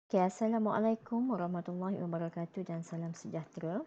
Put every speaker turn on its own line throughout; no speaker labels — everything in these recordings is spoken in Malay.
Okay, Assalamualaikum warahmatullahi wabarakatuh dan salam sejahtera.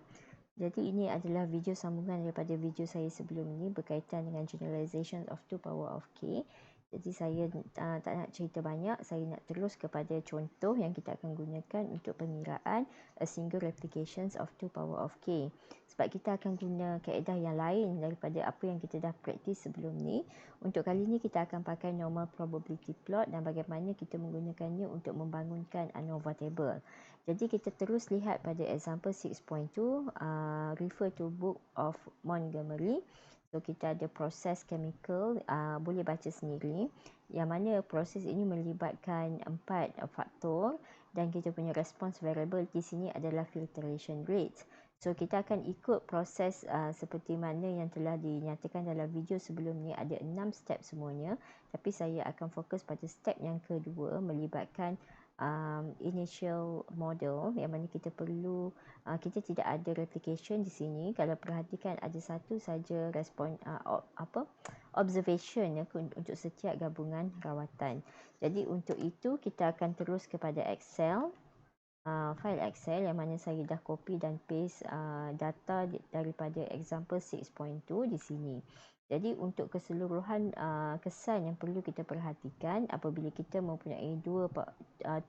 Jadi ini adalah video sambungan daripada video saya sebelum ini berkaitan dengan generalization of 2 power of k. Jadi saya tak nak cerita banyak, saya nak terus kepada contoh yang kita akan gunakan untuk pengiraan a single replications of 2 power of k. Sebab kita akan guna kaedah yang lain daripada apa yang kita dah praktis sebelum ni. Untuk kali ni kita akan pakai normal probability plot dan bagaimana kita menggunakannya untuk membangunkan ANOVA table. Jadi kita terus lihat pada example 6.2, refer to book of Montgomery. So kita ada proses chemical, boleh baca sendiri, yang mana proses ini melibatkan 4 faktor dan kita punya response variable di sini adalah filtration rate. So kita akan ikut proses seperti mana yang telah dinyatakan dalam video sebelum ni, ada 6 step semuanya, tapi saya akan fokus pada step yang kedua melibatkan initial model, yang mana kita perlu kita tidak ada replication di sini. Kalau perhatikan ada satu saja observation ya, untuk setiap gabungan rawatan. Jadi untuk itu kita akan terus kepada Excel, file Excel yang mana saya dah copy dan paste data daripada example 6.2 di sini. Jadi untuk keseluruhan kesan yang perlu kita perhatikan apabila kita mempunyai 2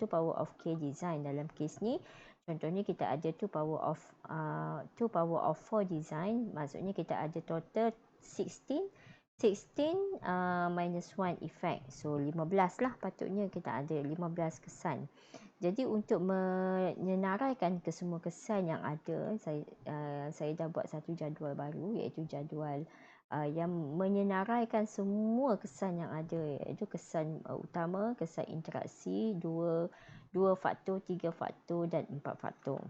power of k design. Dalam kes ni contohnya kita ada 2 power of 4 design, maksudnya kita ada total 16 minus 1 effect. So 15 lah patutnya kita ada 15 kesan. Jadi untuk menyenaraikan ke semua kesan yang ada, saya dah buat satu jadual baru, iaitu jadual yang menyenaraikan semua kesan yang ada, iaitu kesan utama, kesan interaksi, dua faktor, 3 faktor dan 4 faktor.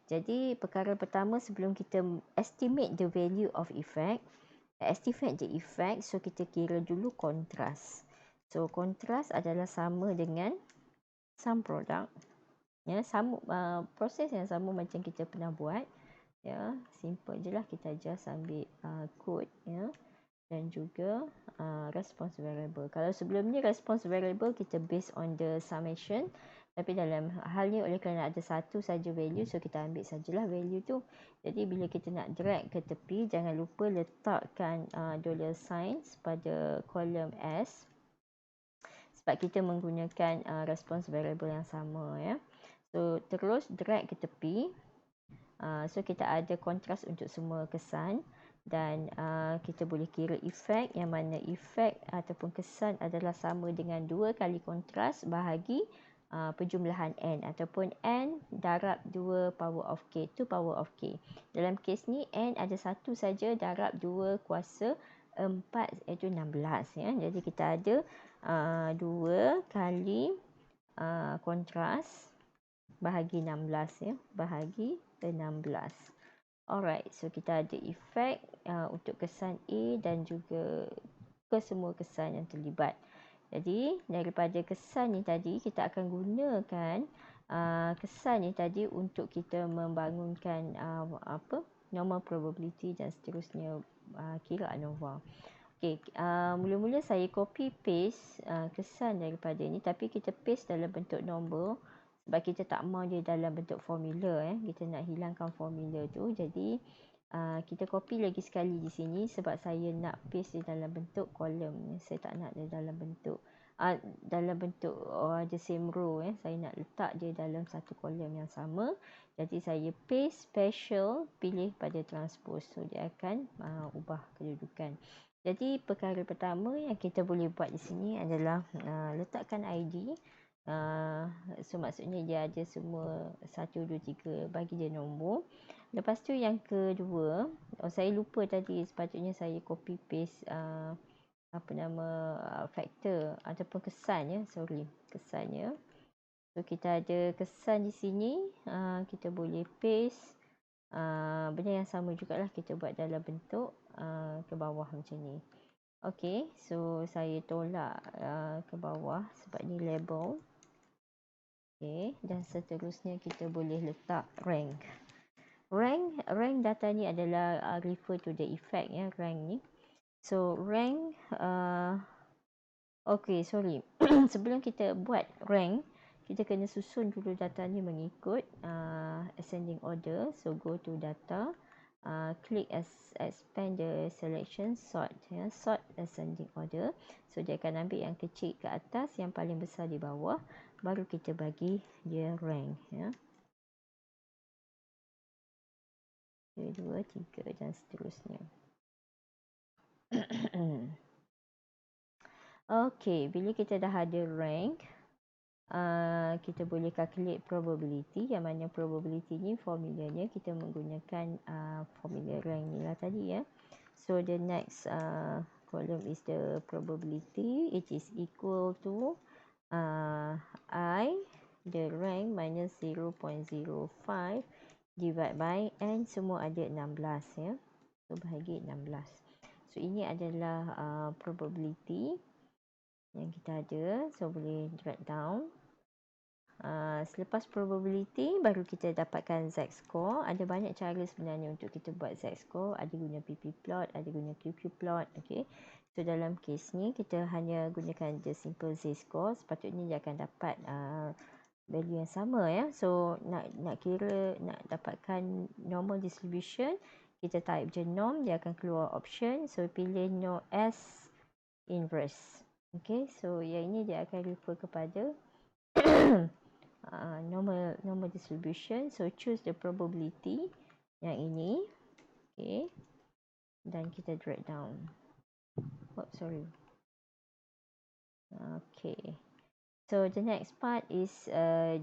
Jadi perkara pertama, sebelum kita estimate the value of effect, so kita kira dulu kontras. So kontras adalah sama dengan sum product, ya, sama proses yang sama macam kita pernah buat, ya, simple je lah, kita just ambil code, ya, dan juga response variable. Kalau sebelum ni response variable kita based on the summation, tapi dalam hal ni oleh kerana ada satu saja value, so kita ambil sajalah value tu. Jadi bila kita nak drag ke tepi, jangan lupa letakkan dollar signs pada kolom S, sebab kita menggunakan response variable yang sama, ya. So terus drag ke tepi. So kita ada kontras untuk semua kesan dan kita boleh kira efek, yang mana efek ataupun kesan adalah sama dengan 2 kali kontras bahagi perjumlahan n, ataupun n darab 2 power of k, 2 power of k. Dalam kes ni n ada satu saja darab 2 kuasa 4, iaitu 16, ya. Jadi kita ada 2 kali kontras bahagi 16, ya, bahagi 16. Alright, so kita ada efek untuk kesan A dan juga ke semua kesan yang terlibat. Jadi daripada kesan ni tadi kita akan gunakan kesan ni tadi untuk kita membangunkan normal probability dan seterusnya, kira ANOVA. Okay, mula-mula saya copy paste kesan daripada ni, tapi kita paste dalam bentuk nombor sebab kita tak mahu dia dalam bentuk formula, kita nak hilangkan formula tu. Jadi kita copy lagi sekali di sini sebab saya nak paste dia dalam bentuk kolom, saya tak nak dia dalam bentuk the same row, saya nak letak dia dalam satu kolom yang sama. Jadi saya paste special, pilih pada transpose, so dia akan ubah kedudukan. Jadi perkara pertama yang kita boleh buat di sini adalah letakkan ID. So maksudnya dia ada semua 1, 2, 3, bagi dia nombor. Lepas tu yang kedua, saya lupa tadi, sepatutnya saya copy paste factor ataupun kesan, kesannya. So kita ada kesan di sini, kita boleh paste benda yang sama jugalah, kita buat dalam bentuk ke bawah macam ni. Okay, so saya tolak ke bawah sebab ni label. Okay, dan seterusnya kita boleh letak rank. Rank data ni adalah refer to the effect, ya, rank ni. So rank okay, sorry sebelum kita buat rank, kita kena susun dulu data ni mengikut ascending order. So go to data, click expand the selection, sort sort ascending order. So dia akan ambil yang kecil ke atas, yang paling besar di bawah, baru kita bagi dia rank 1, 2, 3 dan seterusnya. Okey, bila kita dah ada rank, kita boleh calculate probability, yang mana probability ni formulanya kita menggunakan formula rank ni lah tadi ya. So the next column is the probability. It is equal to I, the rank, minus 0.05 divide by n, semua ada 16 ya. So bahagi 16. So ini adalah probability yang kita ada. So boleh drag down. Selepas probability baru kita dapatkan z-score. Ada banyak cara sebenarnya untuk kita buat z-score. Ada guna pp plot, ada guna qq plot. Okay. So dalam kes ni kita hanya gunakan the simple z-score. Sepatutnya dia akan dapat value yang sama ya. So nak kira, nak dapatkan normal distribution, kita type je norm, dia akan keluar option. So pilih no S inverse. Okay, so yang ini dia akan refer kepada normal distribution. So choose the probability yang ini. Okay, dan kita drag down. Sorry. Okay, so the next part is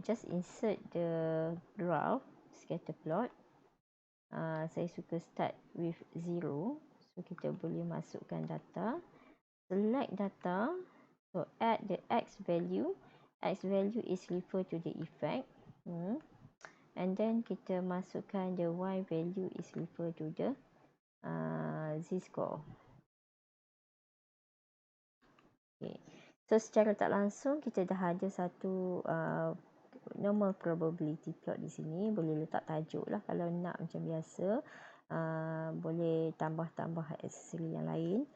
just insert the graph scatter plot. Saya suka start with 0. So kita boleh masukkan data, select data. So add the x value. X value is refer to the effect. And then kita masukkan the y value is refer to the z-score. Okay. So secara tak langsung kita dah ada satu normal probability plot di sini. Boleh letak tajuk lah kalau nak macam biasa. Boleh tambah-tambah aksesori yang lain.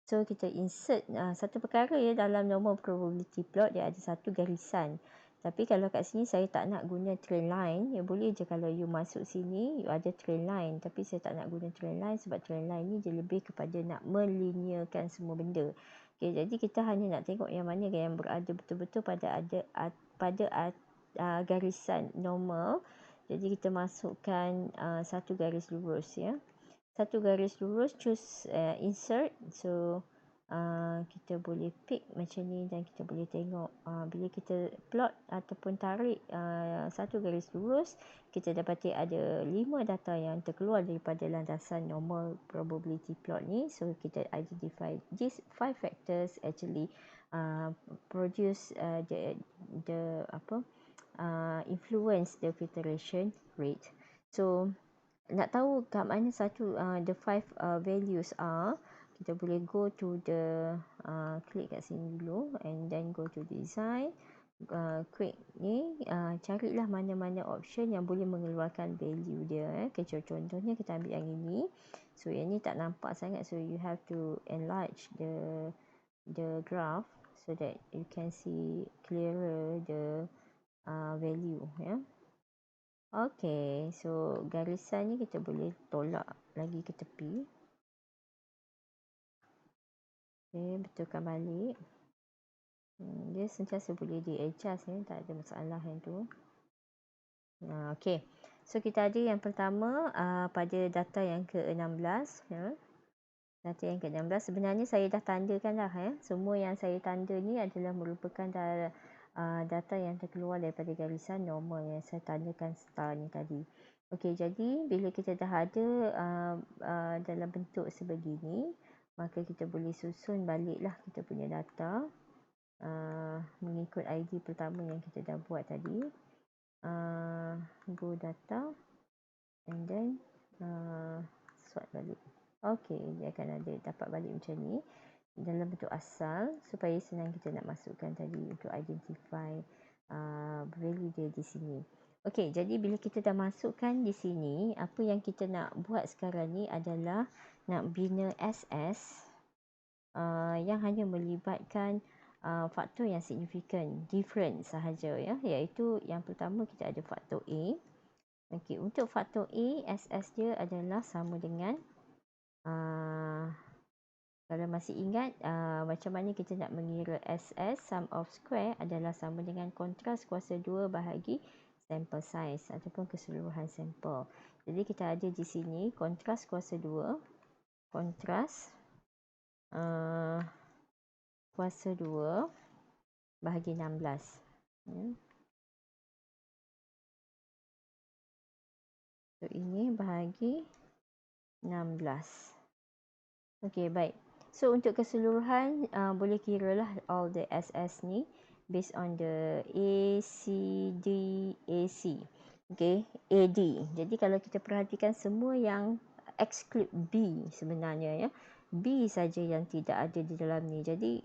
So kita insert satu perkara ya, dalam normal probability plot dia ada satu garisan. Tapi kalau kat sini saya tak nak guna trend line, ya boleh je kalau you masuk sini you ada trend line, tapi saya tak nak guna trend line sebab trend line ni dia lebih kepada nak melinearkan semua benda. Okay, jadi kita hanya nak tengok yang mana yang berada betul-betul pada garisan normal. Jadi kita masukkan satu garis lurus ya. Satu garis lurus, choose insert. So kita boleh pick macam ni dan kita boleh tengok bila kita plot ataupun tarik satu garis lurus, kita dapati ada 5 data yang terkeluar daripada landasan normal probability plot ni. So kita identify these 5 factors actually produce the influence the filtration rate. So nak tahu kat mana satu the 5 values are, kita boleh go to the klik kat sini dulu and then go to design, quick ni, carilah mana-mana option yang boleh mengeluarkan value dia. Contohnya kita ambil yang ini. So yang ni tak nampak sangat, so you have to enlarge the graph so that you can see clearer the value ya. Okay, so garisan ni kita boleh tolak lagi ke tepi. Okay, betulkan balik. Dia sentiasa boleh di-adjust ya, tak ada masalah yang tu. Okay, so kita ada yang pertama pada data yang ke-16 ya. Data yang ke-16 sebenarnya saya dah tandakan dah ya. Semua yang saya tanda ni adalah merupakan data yang terkeluar daripada garisan normal yang saya tandakan star ni tadi. Okey, jadi bila kita dah ada dalam bentuk sebegini, maka kita boleh susun baliklah kita punya data mengikut ID pertama yang kita dah buat tadi. Go data and then sort balik. Okey, dia akan dapat balik macam ni dalam bentuk asal supaya senang kita nak masukkan tadi untuk identify value dia di sini. Okey, jadi bila kita dah masukkan di sini, apa yang kita nak buat sekarang ni adalah nak bina SS yang hanya melibatkan faktor yang signifikan, different sahaja ya, iaitu yang pertama kita ada faktor A. Okey, untuk faktor A, SS dia adalah sama dengan kalau masih ingat macam mana kita nak mengira SS, sum of square adalah sama dengan kontras kuasa 2 bahagi sample size ataupun keseluruhan sampel. Jadi kita ada di sini kontras kuasa 2, kontras kuasa 2 bahagi 16. So ini bahagi 16. Okey, baik. So untuk keseluruhan boleh kiralah all the SS ni based on the A, C, D, AC. Okey, AD. Jadi kalau kita perhatikan semua yang exclude B sebenarnya ya. B saja yang tidak ada di dalam ni. Jadi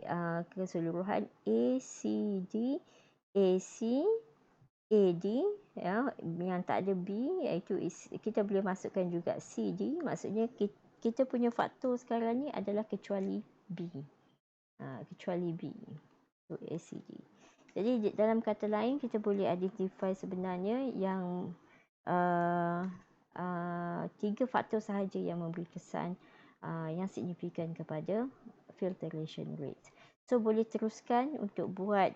keseluruhan A, C, D, AC, AD ya, yang tak ada B iaitu kita boleh masukkan juga CD, maksudnya kita punya faktor sekarang ni adalah kecuali B. Kecuali B. So ACD. Jadi dalam kata lain kita boleh identify sebenarnya yang 3 faktor sahaja yang memberi kesan yang signifikan kepada filtration rate. So boleh teruskan untuk buat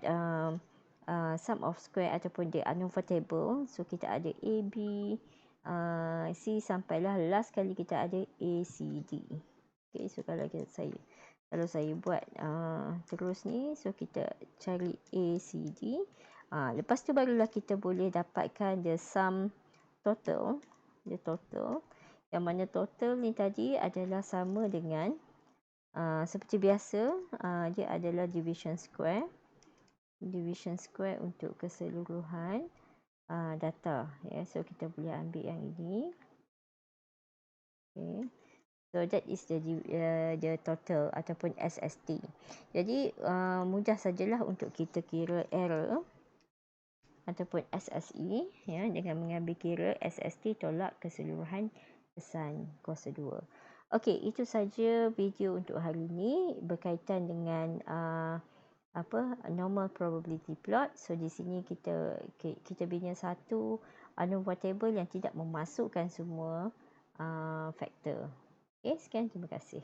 sum of square ataupun the ANOVA table. So kita ada A, B, C sampailah last kali kita ada ACD. Okay, so kalau saya buat terus ni, so kita cari ACD. Lepas tu barulah kita boleh dapatkan the sum total, the total. Yang mana total ni tadi adalah sama dengan seperti biasa, dia adalah division square. Division square untuk keseluruhan data ya. So kita boleh ambil yang ini. Okay. So that is the total ataupun SST. Jadi mudah sajalah untuk kita kira error ataupun SSE ya, dengan mengambil kira SST tolak keseluruhan kesan kuasa 2. Okey, itu saja video untuk hari ini berkaitan dengan normal probability plot. So di sini kita bina satu ANOVA table yang tidak memasukkan semua faktor. Okey, sekian, terima kasih.